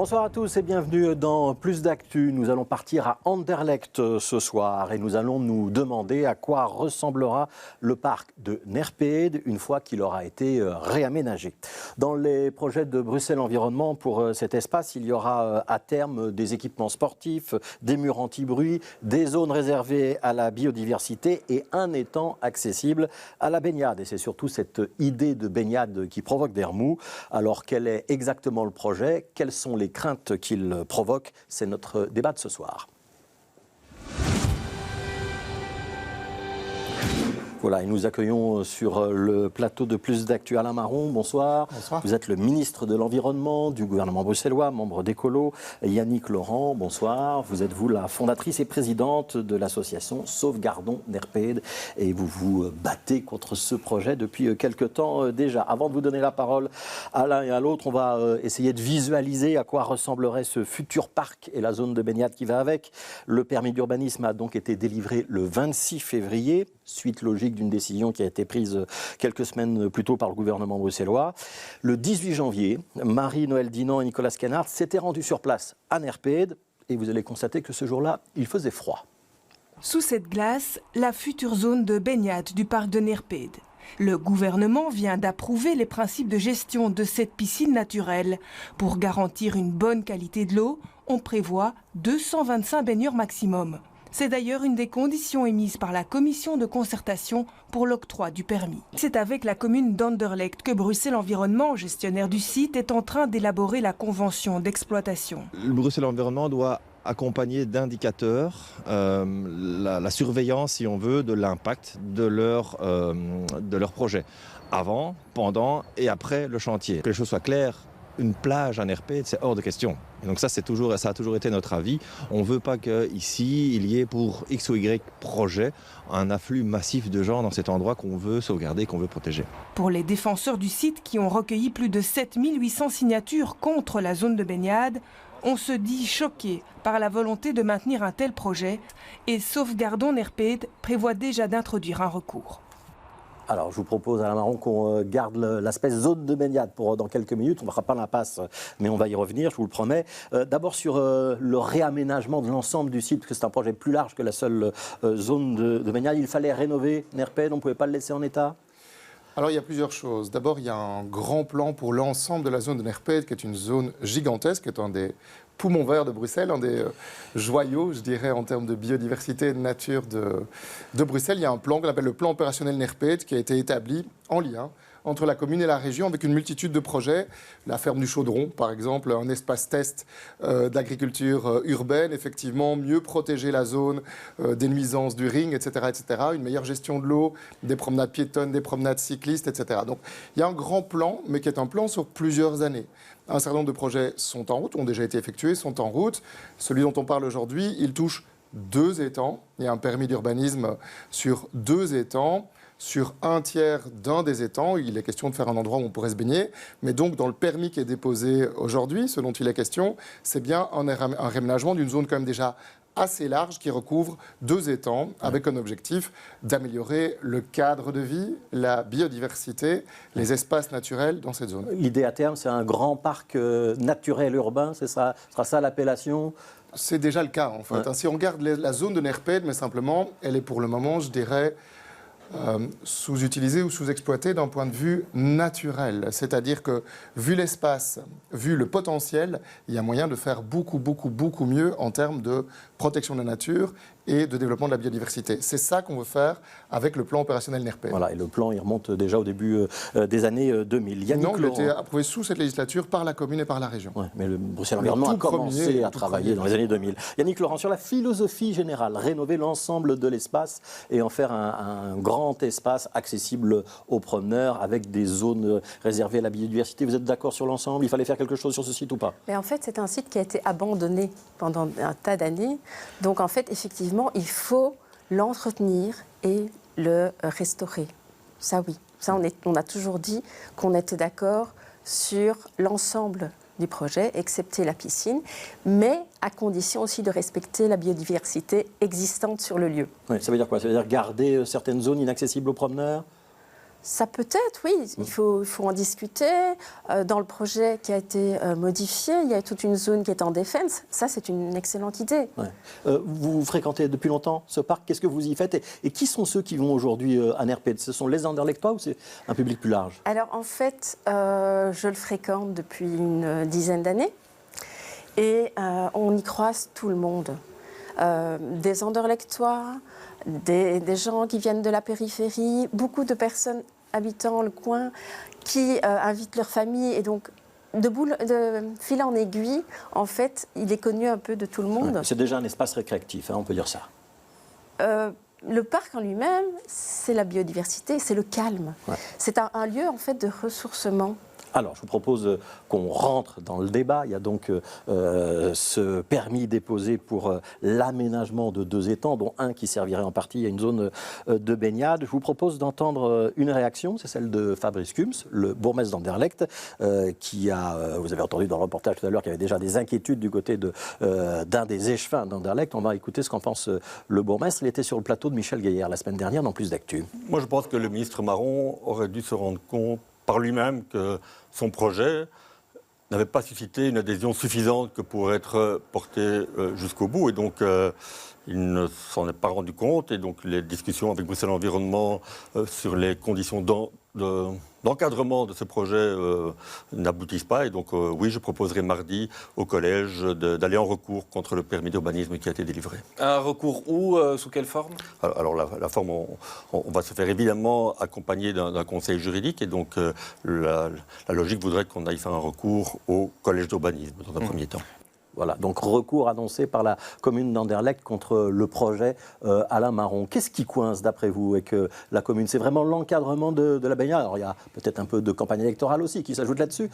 Bonsoir à tous et bienvenue dans Plus d'Actu. Nous allons partir à Anderlecht ce soir et nous allons nous demander à quoi ressemblera le parc de Nerpeede une fois qu'il aura été réaménagé. Dans les projets de Bruxelles Environnement pour cet espace, il y aura à terme des équipements sportifs, des murs anti-bruit, des zones réservées à la biodiversité et un étang accessible à la baignade. Et c'est surtout cette idée de baignade qui provoque des remous. Alors quel est exactement le projet ? Quelles sont les craintes qu'il provoque? C'est notre débat de ce soir. Voilà, et nous accueillons sur le plateau de Plus d'Actu Alain Marron. Bonsoir. Bonsoir. Vous êtes le ministre de l'Environnement du gouvernement bruxellois, membre d'Ecolo. Yannick Laurent, bonsoir. Vous êtes la fondatrice et présidente de l'association Sauvegardons Nerpeede et vous vous battez contre ce projet depuis quelque temps déjà. Avant de vous donner la parole à l'un et à l'autre, on va essayer de visualiser à quoi ressemblerait ce futur parc et la zone de baignade qui va avec. Le permis d'urbanisme a donc été délivré le 26 février, suite logique d'une décision qui a été prise quelques semaines plus tôt par le gouvernement bruxellois. Le 18 janvier, Marie-Noëlle Dinant et Nicolas Scannard s'étaient rendus sur place à Nerpeede et vous allez constater que ce jour-là, il faisait froid. Sous cette glace, la future zone de baignade du parc de Nerpeede. Le gouvernement vient d'approuver les principes de gestion de cette piscine naturelle. Pour garantir une bonne qualité de l'eau, on prévoit 225 baigneurs maximum. C'est d'ailleurs une des conditions émises par la commission de concertation pour l'octroi du permis. C'est avec la commune d'Anderlecht que Bruxelles Environnement, gestionnaire du site, est en train d'élaborer la convention d'exploitation. Le Bruxelles Environnement doit accompagner d'indicateurs la surveillance, si on veut, de l'impact de leur projet, avant, pendant et après le chantier. Que les choses soient claires. Une plage à Nerpeede, c'est hors de question. Et donc ça a toujours été notre avis. On ne veut pas qu'ici, il y ait pour X ou Y projet un afflux massif de gens dans cet endroit qu'on veut sauvegarder, qu'on veut protéger. Pour les défenseurs du site qui ont recueilli plus de 7800 signatures contre la zone de baignade, on se dit choqué par la volonté de maintenir un tel projet et Sauvegardons Nerpeede prévoit déjà d'introduire un recours. Alors, je vous propose, Alain Marron, qu'on garde l'aspect zone de baignade pour dans quelques minutes. On ne fera pas l'impasse, mais on va y revenir, je vous le promets. D'abord, sur le réaménagement de l'ensemble du site, parce que c'est un projet plus large que la seule zone de baignade. Il fallait rénover Nerpeede, on ne pouvait pas le laisser en état ? Alors, il y a plusieurs choses. D'abord, il y a un grand plan pour l'ensemble de la zone de Nerpeede, qui est une zone gigantesque, qui est un des poumons verts de Bruxelles, un des joyaux, je dirais, en termes de biodiversité et de nature de Bruxelles. Il y a un plan qu'on appelle le plan opérationnel Nerpeede, qui a été établi en lien entre la commune et la région avec une multitude de projets. La ferme du Chaudron, par exemple, un espace test d'agriculture urbaine, effectivement, mieux protéger la zone des nuisances du ring, etc., etc., une meilleure gestion de l'eau, des promenades piétonnes, des promenades cyclistes, etc. Donc, il y a un grand plan, mais qui est un plan sur plusieurs années. Un certain nombre de projets sont en route, ont déjà été effectués, sont en route. Celui dont on parle aujourd'hui, il touche 2 étangs. Il y a un permis d'urbanisme sur 2 étangs. Sur un tiers d'un des étangs, il est question de faire un endroit où on pourrait se baigner. Mais donc, dans le permis qui est déposé aujourd'hui, ce dont il est question, c'est bien un réaménagement d'une zone quand même déjà assez large qui recouvre 2 étangs avec un objectif d'améliorer le cadre de vie, la biodiversité, les espaces naturels dans cette zone. L'idée à terme, c'est un grand parc naturel urbain, ce sera ça l'appellation ? C'est déjà le cas en fait. Ouais. Si on regarde la zone de Nerpeede, mais simplement, elle est pour le moment, je dirais, sous-utilisée ou sous-exploitée d'un point de vue naturel. C'est-à-dire que, vu l'espace, vu le potentiel, il y a moyen de faire beaucoup mieux en termes de protection de la nature et de développement de la biodiversité. C'est ça qu'on veut faire avec le plan opérationnel Nerpeede. Voilà, et le plan, il remonte déjà au début des années 2000. Yannick non, il a été approuvé sous cette législature par la commune et par la région. Ouais, mais le Bruxelles Environnement a commencé à travailler dans les années 2000. Yannick Laurent, sur la philosophie générale, rénover l'ensemble de l'espace et en faire un grand espace accessible aux promeneurs avec des zones réservées à la biodiversité. Vous êtes d'accord sur l'ensemble ? Il fallait faire quelque chose sur ce site ou pas ? Mais en fait, c'est un site qui a été abandonné pendant un tas d'années. Donc, en fait, effectivement, il faut l'entretenir et le restaurer. Ça, oui. Ça, on a toujours dit qu'on était d'accord sur l'ensemble du projet, excepté la piscine, mais à condition aussi de respecter la biodiversité existante sur le lieu. Oui, ça veut dire quoi ? Ça veut dire garder certaines zones inaccessibles aux promeneurs ? Ça peut être, oui. Il faut en discuter. Dans le projet qui a été modifié, il y a toute une zone qui est en défense. Ça, c'est une excellente idée. Ouais. Vous fréquentez depuis longtemps ce parc. Qu'est-ce que vous y faites et qui sont ceux qui vont aujourd'hui à Nerpede? Ce sont les Anderlechtois ou c'est un public plus large? Alors, en fait, je le fréquente depuis une dizaine d'années. Et on y croise tout le monde. Des Anderlechtois, des gens qui viennent de la périphérie, beaucoup de personnes habitant le coin qui invitent leur famille. Et donc, de fil en aiguille, en fait, il est connu un peu de tout le monde. Ouais, c'est déjà un espace récréatif, hein, on peut dire ça. Le parc en lui-même, c'est la biodiversité, c'est le calme. Ouais. C'est un lieu, en fait, de ressourcement. Alors, je vous propose qu'on rentre dans le débat. Il y a donc ce permis déposé pour l'aménagement de 2 étangs, dont un qui servirait en partie à une zone de baignade. Je vous propose d'entendre une réaction, c'est celle de Fabrice Kums, le bourgmestre d'Anderlecht, qui a, vous avez entendu dans le reportage tout à l'heure, qu'il y avait déjà des inquiétudes du côté d'un des échevins d'Anderlecht. On va écouter ce qu'en pense le bourgmestre. Il était sur le plateau de Michel Gaillard la semaine dernière dans Plus d'Actu. Moi, je pense que le ministre Marron aurait dû se rendre compte par lui-même que son projet n'avait pas suscité une adhésion suffisante que pour être porté jusqu'au bout. Et donc, il ne s'en est pas rendu compte. Et donc, les discussions avec Bruxelles Environnement sur les conditions d'encadrement de ce projet n'aboutissent pas. Et donc, oui, je proposerai mardi au collège d'aller en recours contre le permis d'urbanisme qui a été délivré. Un recours où? Sous quelle forme? Alors la forme, on va se faire évidemment accompagner d'un conseil juridique. Et donc, la logique voudrait qu'on aille faire un recours au collège d'urbanisme dans un premier temps. Voilà, donc recours annoncé par la commune d'Anderlecht contre le projet Alain Marron. Qu'est-ce qui coince d'après vous avec la commune? C'est vraiment l'encadrement de la baignade. Alors il y a peut-être un peu de campagne électorale aussi qui s'ajoute là-dessus,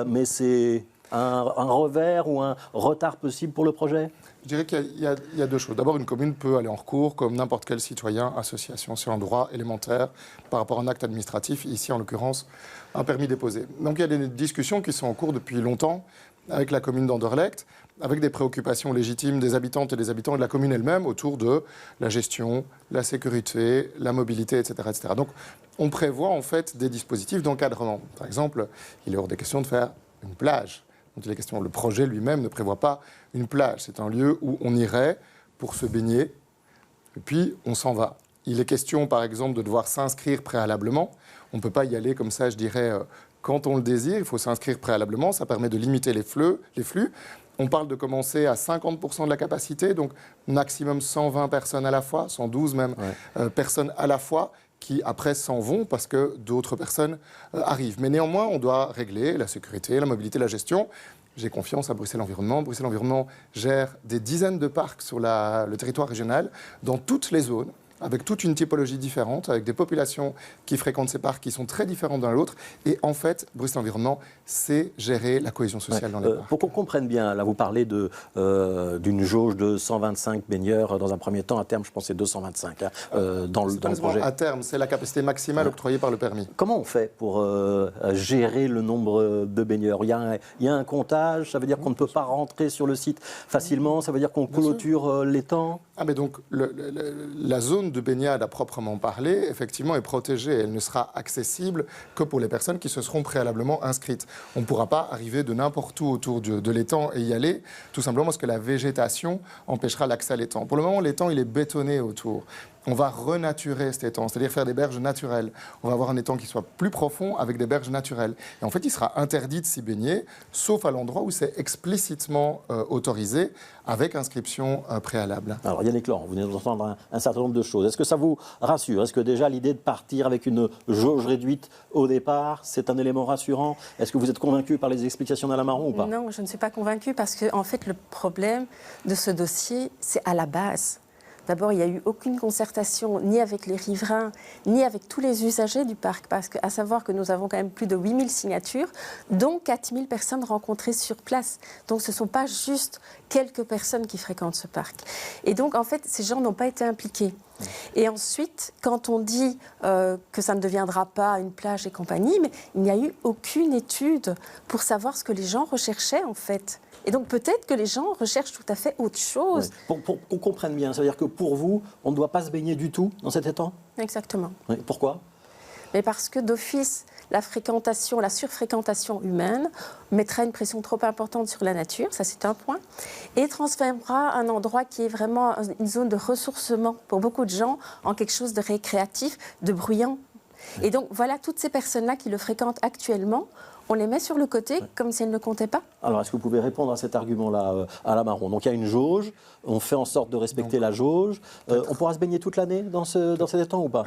mais c'est un revers ou un retard possible pour le projet? Je dirais qu'il y a 2 choses. D'abord, une commune peut aller en recours comme n'importe quel citoyen, association. C'est un droit élémentaire par rapport à un acte administratif, ici en l'occurrence un permis déposé. Donc il y a des discussions qui sont en cours depuis longtemps avec la commune d'Anderlecht, avec des préoccupations légitimes des habitantes et des habitants et de la commune elle-même autour de la gestion, la sécurité, la mobilité, etc., etc. Donc on prévoit en fait des dispositifs d'encadrement. Par exemple, il est hors des questions de faire une plage. Le projet lui-même ne prévoit pas une plage. C'est un lieu où on irait pour se baigner et puis on s'en va. Il est question, par exemple, de devoir s'inscrire préalablement. On ne peut pas y aller comme ça, je dirais, quand on le désire. Il faut s'inscrire préalablement. Ça permet de limiter les flux. On parle de commencer à 50% de la capacité, donc maximum 120 personnes à la fois, 112 même personnes à la fois, qui après s'en vont parce que d'autres personnes arrivent. Mais néanmoins, on doit régler la sécurité, la mobilité, la gestion. J'ai confiance à Bruxelles Environnement. Bruxelles Environnement gère des dizaines de parcs sur le territoire régional, dans toutes les zones, avec toute une typologie différente, avec des populations qui fréquentent ces parcs qui sont très différentes d'un à l'autre. Et en fait, Bruxelles Environnement sait gérer la cohésion sociale dans les parcs. Pour qu'on comprenne bien, là vous parlez d'une jauge de 125 baigneurs dans un premier temps. À terme, je pense que c'est 225 dans le projet. À terme, c'est la capacité maximale octroyée par le permis. Comment on fait pour gérer le nombre de baigneurs? Il y a un comptage, ça veut dire qu'on ne peut pas rentrer sur le site facilement, ça veut dire qu'on clôture l'étang? Mais donc, la zone de baignade à proprement parler, effectivement, est protégée. Elle ne sera accessible que pour les personnes qui se seront préalablement inscrites. On ne pourra pas arriver de n'importe où autour de l'étang et y aller, tout simplement parce que la végétation empêchera l'accès à l'étang. Pour le moment, l'étang, il est bétonné autour. On va renaturer cet étang, c'est-à-dire faire des berges naturelles. On va avoir un étang qui soit plus profond avec des berges naturelles. Et en fait, il sera interdit de s'y baigner, sauf à l'endroit où c'est explicitement autorisé, avec inscription préalable. Alors Yannick Laurent, vous venez d'entendre un certain nombre de choses. Est-ce que ça vous rassure? Est-ce que déjà l'idée de partir avec une jauge réduite au départ, c'est un élément rassurant? Est-ce que vous êtes convaincu par les explications d'Alain Marron ou pas? Non, je ne suis pas convaincue parce que en fait, le problème de ce dossier, c'est à la base. D'abord, il n'y a eu aucune concertation ni avec les riverains, ni avec tous les usagers du parc, parce qu'à savoir que nous avons quand même plus de 8000 signatures, dont 4000 personnes rencontrées sur place. Donc ce ne sont pas juste quelques personnes qui fréquentent ce parc. Et donc, en fait, ces gens n'ont pas été impliqués. Et ensuite, quand on dit que ça ne deviendra pas une plage et compagnie, mais il n'y a eu aucune étude pour savoir ce que les gens recherchaient, en fait. Et donc peut-être que les gens recherchent tout à fait autre chose. Oui. Pour qu'on comprenne bien, ça veut dire que pour vous, on ne doit pas se baigner du tout dans cet étang? Exactement. Oui. Pourquoi? mais parce que d'office, la surfréquentation humaine mettra une pression trop importante sur la nature, ça c'est un point, et transformera un endroit qui est vraiment une zone de ressourcement pour beaucoup de gens en quelque chose de récréatif, de bruyant. Et donc voilà, toutes ces personnes-là qui le fréquentent actuellement, on les met sur le côté comme si elles ne comptaient pas. Alors, est-ce que vous pouvez répondre à cet argument-là, Alain Marron? Donc, il y a une jauge, on fait en sorte de respecter la jauge. On pourra se baigner toute l'année dans cet étang ou pas?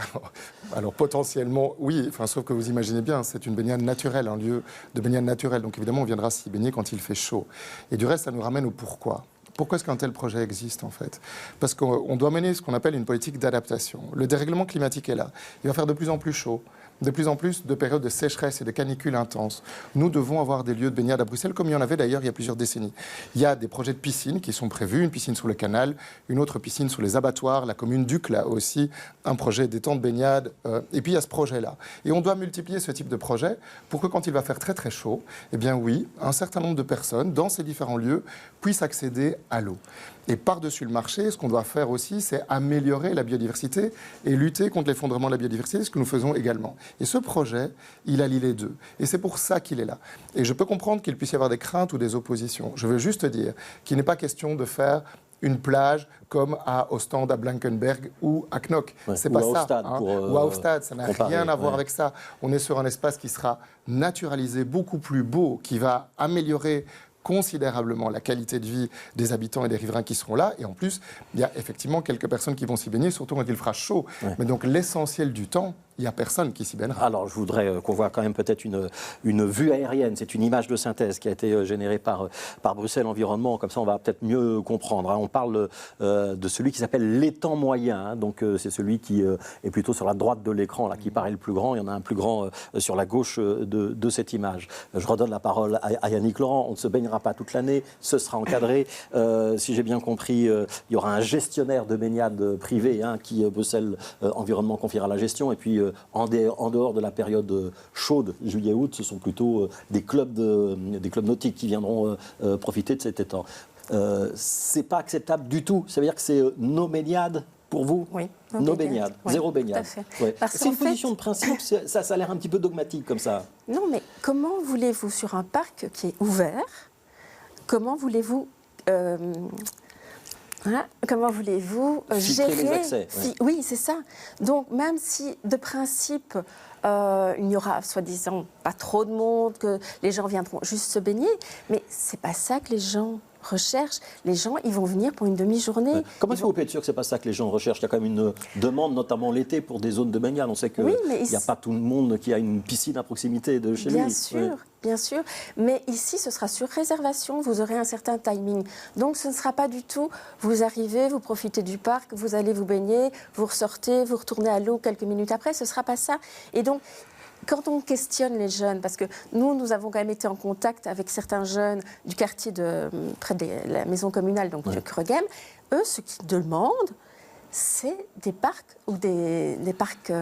Alors, potentiellement, oui, sauf que vous imaginez bien, c'est une baignade naturelle, un lieu de baignade naturelle. Donc, évidemment, on viendra s'y baigner quand il fait chaud. Et du reste, ça nous ramène au pourquoi. Pourquoi est-ce qu'un tel projet existe en fait? Parce qu'on doit mener ce qu'on appelle une politique d'adaptation. Le dérèglement climatique est là. Il va faire de plus en plus chaud, de plus en plus de périodes de sécheresse et de canicules intenses. Nous devons avoir des lieux de baignade à Bruxelles, comme il y en avait d'ailleurs il y a plusieurs décennies. Il y a des projets de piscines qui sont prévus, une piscine sur le canal, une autre piscine sur les abattoirs, la commune d'Uccle a aussi un projet d'étang de baignade, et puis il y a ce projet-là. Et on doit multiplier ce type de projet pour que quand il va faire très très chaud, eh bien oui, un certain nombre de personnes dans ces différents lieux puissent accéder à l'eau. Et par-dessus le marché, ce qu'on doit faire aussi, c'est améliorer la biodiversité et lutter contre l'effondrement de la biodiversité, ce que nous faisons également. Et ce projet, il allie les deux. Et c'est pour ça qu'il est là. Et je peux comprendre qu'il puisse y avoir des craintes ou des oppositions. Je veux juste dire qu'il n'est pas question de faire une plage comme à Ostende, à Blankenberg ou à Knock. C'est pas ça. Ostade, ou à Ostade, ça n'a rien à voir avec ça. On est sur un espace qui sera naturalisé, beaucoup plus beau, qui va améliorer considérablement la qualité de vie des habitants et des riverains qui seront là. Et en plus, il y a effectivement quelques personnes qui vont s'y baigner, surtout quand il fera chaud. Mais donc l'essentiel du temps, il n'y a personne qui s'y baignera. Alors, je voudrais qu'on voit quand même peut-être une vue aérienne. C'est une image de synthèse qui a été générée par Bruxelles Environnement. Comme ça, on va peut-être mieux comprendre. On parle de celui qui s'appelle l'étang moyen. Donc, c'est celui qui est plutôt sur la droite de l'écran, là, qui paraît le plus grand. Il y en a un plus grand sur la gauche de cette image. Je redonne la parole à Yannick Laurent. On ne se baignera pas toute l'année. Ce sera encadré. Si j'ai bien compris, il y aura un gestionnaire de baignade privé qui Bruxelles Environnement confiera la gestion. Et puis, en dehors de la période chaude, juillet-août, ce sont plutôt des clubs nautiques qui viendront profiter de cet étang. C'est pas acceptable du tout. Ça veut dire que c'est nos baignades pour vous? Oui. Nos baignades, zéro baignade. C'est une position de principe, ça a l'air un petit peu dogmatique comme ça. Non, mais comment voulez-vous, sur un parc qui est ouvert, comment voulez-vous gérer les accès, oui, c'est ça. Donc, même si, de principe, il n'y aura, soi-disant, pas trop de monde, que les gens viendront juste se baigner, mais c'est pas ça que les gens recherchent. Les gens, ils vont venir pour une demi-journée. Comment est-ce que vous pouvez être sûr que ce n'est pas ça que les gens recherchent? Il y a quand même une demande, notamment l'été, pour des zones de baignade. On sait qu'il n'y a pas tout le monde qui a une piscine à proximité de chez lui. Bien sûr. Mais ici, ce sera sur réservation. Vous aurez un certain timing. Donc, ce ne sera pas du tout, vous arrivez, vous profitez du parc, vous allez vous baigner, vous ressortez, vous retournez à l'eau quelques minutes après. Ce ne sera pas ça. Et donc, quand on questionne les jeunes, parce que nous avons quand même été en contact avec certains jeunes du quartier près de la maison communale, donc de Kregem, eux, ce qu'ils demandent, c'est des parcs ou des parcs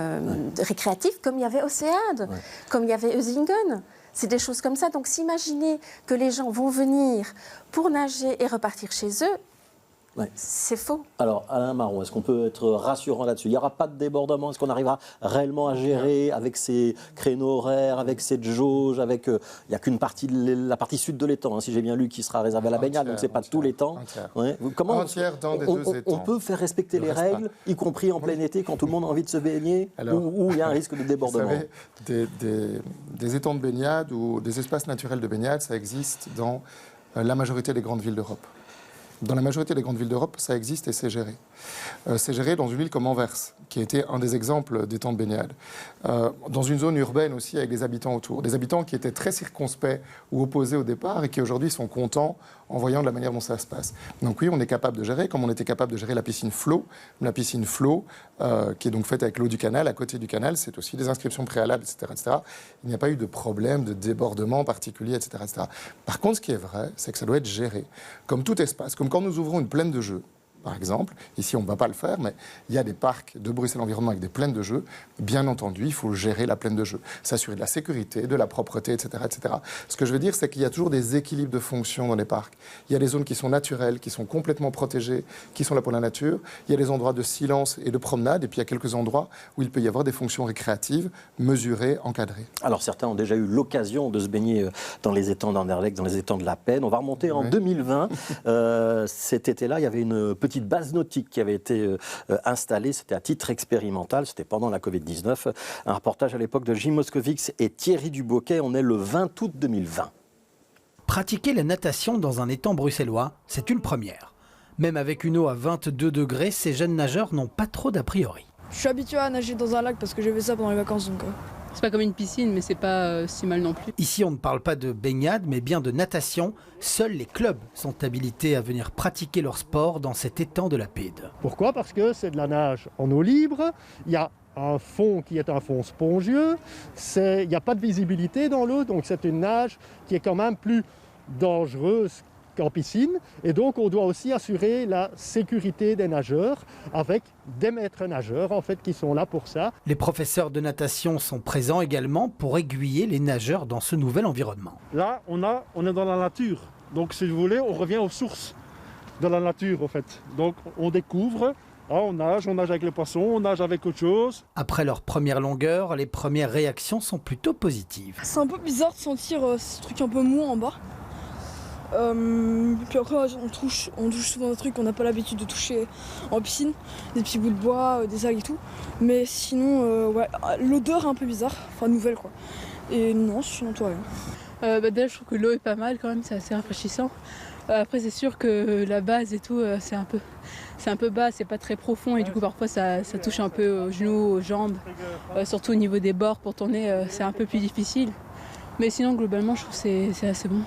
récréatifs comme il y avait Océade, comme il y avait Eusingen. C'est des choses comme ça. Donc, s'imaginer que les gens vont venir pour nager et repartir chez eux, c'est faux. Alors, Alain Marron, est-ce qu'on peut être rassurant là-dessus? Il n'y aura pas de débordement? Est-ce qu'on arrivera réellement à gérer avec ces créneaux horaires, avec cette jauge, avec... il n'y a qu'une partie, la partie sud de l'étang, si j'ai bien lu, qui sera réservée à la baignade, donc ce n'est pas tout l'étang. Comment on peut faire respecter les règles, y compris en plein été, quand tout le monde a envie de se baigner, où il y a un risque de débordement? Vous savez, des étangs de baignade ou des espaces naturels de baignade, ça existe dans la majorité des grandes villes d'Europe. Dans la majorité des grandes villes d'Europe, ça existe et c'est géré. C'est géré dans une ville comme Anvers, qui a été un des exemples d'étangs de baignade. Dans une zone urbaine aussi, avec des habitants autour. Des habitants qui étaient très circonspects ou opposés au départ et qui aujourd'hui sont contents en voyant de la manière dont ça se passe. Donc oui, on est capable de gérer, comme on était capable de gérer la piscine Flow. La piscine Flow, qui est donc faite avec l'eau du canal, à côté du canal, c'est aussi des inscriptions préalables, etc., etc. Il n'y a pas eu de problème, de débordement particulier, etc., etc. Par contre, ce qui est vrai, c'est que ça doit être géré. Comme tout espace, comme quand nous ouvrons une plaine de jeu, par exemple. Ici, on ne va pas le faire, mais il y a des parcs de Bruxelles Environnement avec des plaines de jeux. Bien entendu, il faut gérer la plaine de jeux, s'assurer de la sécurité, de la propreté, etc., etc. Ce que je veux dire, c'est qu'il y a toujours des équilibres de fonctions dans les parcs. Il y a des zones qui sont naturelles, qui sont complètement protégées, qui sont là pour la nature. Il y a des endroits de silence et de promenade, et puis il y a quelques endroits où il peut y avoir des fonctions récréatives, mesurées, encadrées. Alors certains ont déjà eu l'occasion de se baigner dans les étangs d'Anderlecht, dans les étangs de la Peine. On va remonter en 2020. Cet été-là, il y avait une petite base nautique qui avait été installée. C'était à titre expérimental. C'était pendant la Covid-19. Un reportage à l'époque de Jim Moscovix et Thierry Dubocquet. On est le 20 août 2020. Pratiquer la natation dans un étang bruxellois, c'est une première. Même avec une eau à 22 degrés, ces jeunes nageurs n'ont pas trop d'a priori. Je suis habitué à nager dans un lac parce que j'ai fait ça pendant les vacances. Donc, C'est pas comme une piscine, mais c'est pas si mal non plus. Ici, on ne parle pas de baignade, mais bien de natation. Seuls les clubs sont habilités à venir pratiquer leur sport dans cet étang de la Pède. Pourquoi ? Parce que c'est de la nage en eau libre. Il y a un fond qui est un fond spongieux. Il n'y a pas de visibilité dans l'eau, donc c'est une nage qui est quand même plus dangereuse qu'en piscine. Et donc, on doit aussi assurer la sécurité des nageurs avec des maîtres nageurs en fait, qui sont là pour ça. Les professeurs de natation sont présents également pour aiguiller les nageurs dans ce nouvel environnement. Là, on est dans la nature. Donc, si vous voulez, on revient aux sources de la nature, en fait. Donc, on découvre, on nage avec les poissons, on nage avec autre chose. Après leur première longueur, les premières réactions sont plutôt positives. c'est un peu bizarre de sentir ce truc un peu mou en bas. Puis après, on touche souvent des trucs qu'on n'a pas l'habitude de toucher en piscine, des petits bouts de bois, des algues et tout. Mais sinon, l'odeur est un peu bizarre, enfin nouvelle quoi. Et non, sinon toi rien. Déjà, je trouve que l'eau est pas mal quand même, c'est assez rafraîchissant. Après, c'est sûr que la base et tout, c'est un peu bas, c'est pas très profond et du coup parfois ça touche un peu aux genoux, aux jambes, surtout au niveau des bords pour tourner, c'est un peu plus difficile. Mais sinon, globalement, je trouve que c'est assez bon.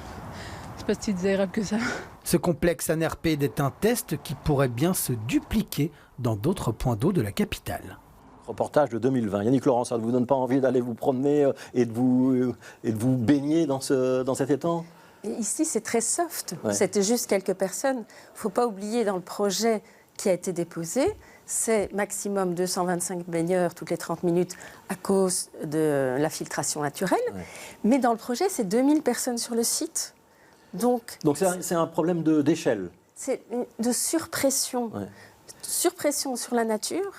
C'est pas si désagréable que ça. Ce complexe Anerpede est un test qui pourrait bien se dupliquer dans d'autres points d'eau de la capitale. Reportage de 2020. Yannick Laurent, ça ne vous donne pas envie d'aller vous promener et de vous baigner dans cet étang ? Et ici, c'est très soft. Ouais. C'était juste quelques personnes. Il ne faut pas oublier, dans le projet qui a été déposé, c'est maximum 225 baigneurs toutes les 30 minutes à cause de la filtration naturelle. Ouais. Mais dans le projet, c'est 2000 personnes sur le site. Donc c'est un problème d'échelle. C'est de surpression. Ouais. Surpression sur la nature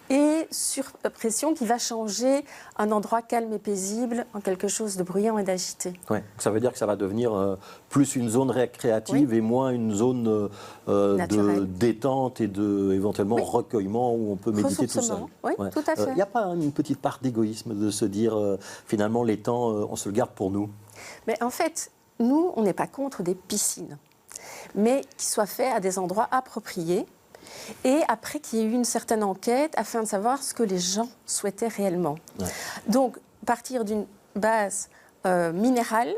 et surpression qui va changer un endroit calme et paisible en quelque chose de bruyant et d'agité. Ouais. Ça veut dire que ça va devenir plus une zone récréative et moins une zone de détente et éventuellement recueillement où on peut méditer tout seul. Oui, tout à fait. Il n'y a pas une petite part d'égoïsme de se dire finalement les temps, on se le garde pour nous ? Mais en fait, nous, on n'est pas contre des piscines, mais qui soient faits à des endroits appropriés. Et après qu'il y ait eu une certaine enquête afin de savoir ce que les gens souhaitaient réellement. Ouais. Donc, partir d'une base minérale,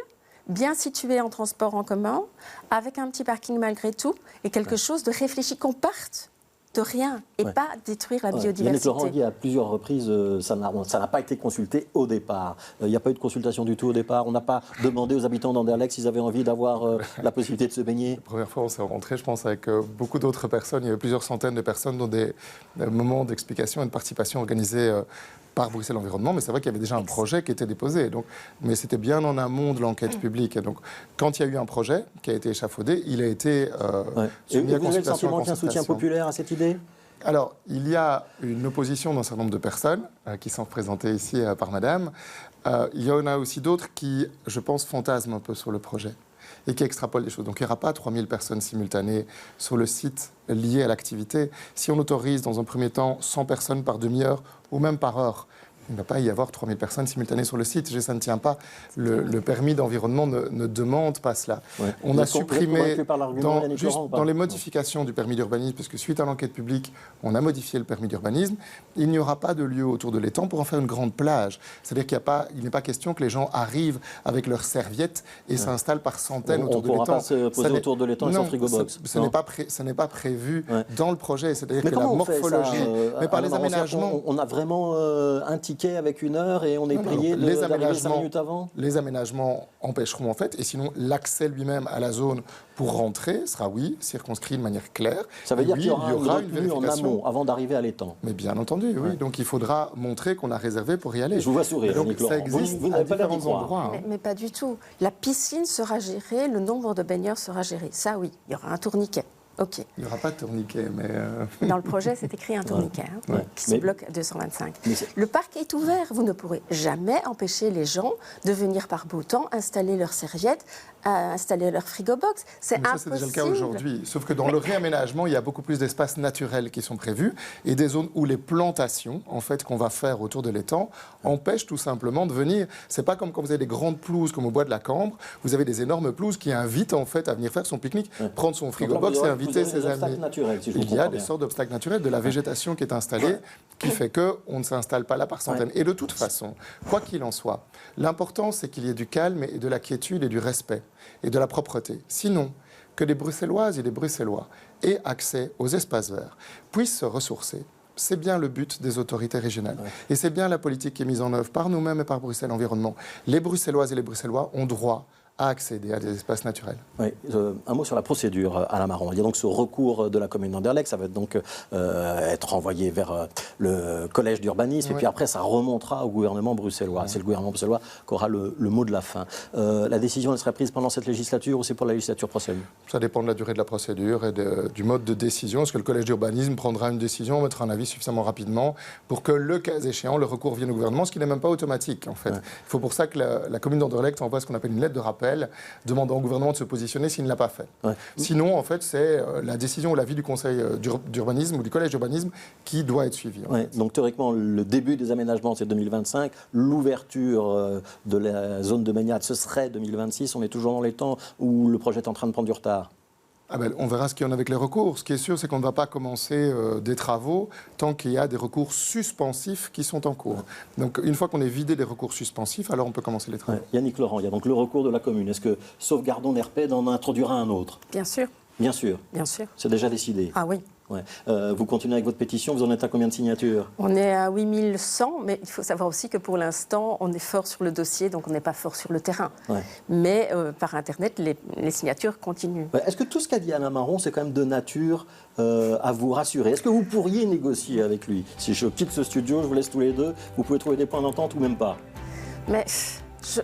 bien située en transport en commun, avec un petit parking malgré tout, et quelque chose de réfléchi, qu'on parte de rien et pas détruire la biodiversité. Yannick Laurent dit à plusieurs reprises, ça n'a pas été consulté au départ. Il n'y a pas eu de consultation du tout au départ. On n'a pas demandé aux habitants d'Anderlecht s'ils avaient envie d'avoir la possibilité de se baigner. La première fois, on s'est rencontrés, je pense, avec beaucoup d'autres personnes. Il y avait plusieurs centaines de personnes dans des moments d'explication et de participation organisés par Bruxelles Environnement, mais c'est vrai qu'il y avait déjà un projet qui était déposé. Donc, mais c'était bien en amont de l'enquête publique. Et donc, quand il y a eu un projet qui a été échafaudé, il a été soumis à consultation. Vous avez le sentiment qu'il y a un soutien populaire à cette idée ? Alors, il y a une opposition d'un certain nombre de personnes qui sont représentées ici par Madame. Il y en a aussi d'autres qui, je pense, fantasment un peu sur le projet et qui extrapolent des choses. Donc il n'y aura pas 3000 personnes simultanées sur le site liées à l'activité. Si on autorise dans un premier temps 100 personnes par demi-heure ou même par heure, il ne va pas y avoir 3000 personnes simultanées sur le site. Ça ne tient pas. Le permis d'environnement ne demande pas cela. Ouais. On a supprimé dans les modifications du permis d'urbanisme, parce que suite à l'enquête publique, on a modifié le permis d'urbanisme. Il n'y aura pas de lieu autour de l'étang pour en faire une grande plage. C'est-à-dire qu'il n'est pas question que les gens arrivent avec leurs serviettes et s'installent par centaines autour de l'étang. On ne pourra pas se poser autour de l'étang sans frigo-box. Ce n'est pas prévu dans le projet. C'est-à-dire que la morphologie... Mais par les aménagements... On a vraiment un ticket ticket avec 1 heure et on est prié d'arriver 5 minutes avant? Les aménagements empêcheront en fait, et sinon l'accès lui-même à la zone pour rentrer sera, oui, circonscrit de manière claire. Ça veut dire qu'il y aura une vérification en amont avant d'arriver à l'étang. Mais bien entendu, oui. Donc il faudra montrer qu'on a réservé pour y aller. Je vous vois sourire. Donc ça existe vous à différents endroits. Mais pas du tout. La piscine sera gérée, le nombre de baigneurs sera géré. Ça, oui. Il y aura un tourniquet. OK. Il n'y aura pas de tourniquet, mais... Dans le projet, c'est écrit un tourniquet qui se bloque à 225. Le parc est ouvert. Vous ne pourrez jamais empêcher les gens de venir par beau temps installer leurs serviettes, installer leur frigo-box. C'est impossible. Ça, c'est déjà le cas aujourd'hui. Sauf que dans le réaménagement, il y a beaucoup plus d'espaces naturels qui sont prévus et des zones où les plantations, en fait, qu'on va faire autour de l'étang, empêchent tout simplement de venir. C'est pas comme quand vous avez des grandes pelouses comme au bois de la Cambre. Vous avez des énormes pelouses qui invitent en fait à venir faire son pique-nique, prendre son frigo-box et inviter ses amis. Il y a des sortes d'obstacles naturels, de la végétation qui est installée, qui fait qu'on ne s'installe pas là par centaines. Et de toute façon, quoi qu'il en soit, l'important c'est qu'il y ait du calme et de la quiétude et du respect et de la propreté. Sinon, que les Bruxelloises et les Bruxellois aient accès aux espaces verts, puissent se ressourcer, c'est bien le but des autorités régionales. Et c'est bien la politique qui est mise en œuvre par nous-mêmes et par Bruxelles Environnement. Les Bruxelloises et les Bruxellois ont droit à accéder à des espaces naturels. Oui, un mot sur la procédure, Alain Marron. Il y a donc ce recours de la commune d'Anderlecht, ça va donc être envoyé vers le collège d'urbanisme, et puis après ça remontera au gouvernement bruxellois. C'est le gouvernement bruxellois qui aura le mot de la fin. La décision, elle sera prise pendant cette législature ou c'est pour la législature prochaine? Ça dépend de la durée de la procédure et du mode de décision. Est-ce que le collège d'urbanisme prendra une décision, mettra un avis suffisamment rapidement pour que, le cas échéant, le recours vienne au gouvernement, ce qui n'est même pas automatique, en fait. Il faut pour ça que la commune d'Anderlecht envoie ce qu'on appelle une lettre de rappel, demandant au gouvernement de se positionner s'il ne l'a pas fait. Sinon, en fait, c'est la décision ou l'avis du conseil d'urbanisme ou du collège d'urbanisme qui doit être suivi. Donc théoriquement, le début des aménagements, c'est 2025. L'ouverture de la zone de baignade, ce serait 2026. On est toujours dans les temps où le projet est en train de prendre du retard. On verra ce qu'il y en a avec les recours. Ce qui est sûr, c'est qu'on ne va pas commencer des travaux tant qu'il y a des recours suspensifs qui sont en cours. Donc, une fois qu'on est vidé des recours suspensifs, alors on peut commencer les travaux. Yannick Laurent, il y a donc le recours de la commune. Est-ce que Sauvegardons NERPED en introduira un autre? Bien sûr. Bien sûr. Bien sûr. C'est déjà décidé. Ah oui. Vous continuez avec votre pétition, vous en êtes à combien de signatures? On est à 8100, mais il faut savoir aussi que pour l'instant, on est fort sur le dossier, donc on n'est pas fort sur le terrain. Mais par Internet, les signatures continuent. Est-ce que tout ce qu'a dit Alain Marron, c'est quand même de nature à vous rassurer? Est-ce que vous pourriez négocier avec lui? Si je quitte ce studio, je vous laisse tous les deux, vous pouvez trouver des points d'entente ou même pas? Mais...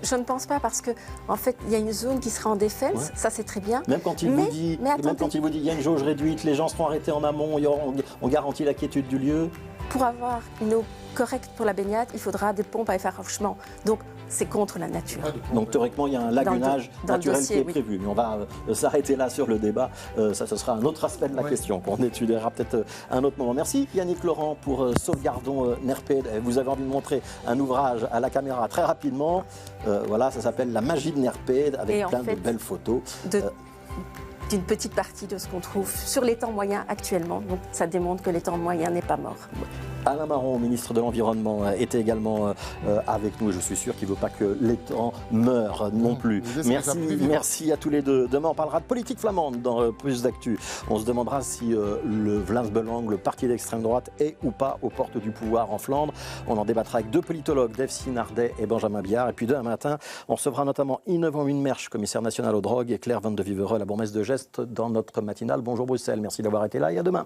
Je ne pense pas parce que en fait, il y a une zone qui sera en défense, ça c'est très bien. Même quand il vous dit, il y a une jauge réduite, les gens seront arrêtés en amont, on garantit la quiétude du lieu. Pour avoir une eau correcte pour la baignade, il faudra des pompes à effarouchement. Donc c'est contre la nature. Donc théoriquement, il y a un lagunage naturel qui est prévu. Mais on va s'arrêter là sur le débat. Ça, ce sera un autre aspect de la question qu'on étudiera peut-être un autre moment. Merci Yannick Laurent pour Sauvegardons NERPED. Vous avez envie de montrer un ouvrage à la caméra très rapidement. Voilà, ça s'appelle La magie de NERPED avec plein de belles photos. D'une petite partie de ce qu'on trouve sur l'étang moyen actuellement. Donc ça démontre que l'étang moyen n'est pas mort. Alain Marron, ministre de l'Environnement, était également avec nous. Je suis sûr qu'il ne veut pas que l'étang meure non plus. Merci à tous les deux. Demain, on parlera de politique flamande dans Plus d'Actu. On se demandera si le Vlaams Belang, le parti d'extrême droite, est ou pas aux portes du pouvoir en Flandre. On en débattra avec deux politologues, Delphine Nardet et Benjamin Biard. Et puis demain matin, on recevra notamment Ine van Winmersch, commissaire national aux drogues, et Claire Van de Vivereux, la bourgmestre de Gest, dans notre matinale. Bonjour Bruxelles. Merci d'avoir été là et à demain.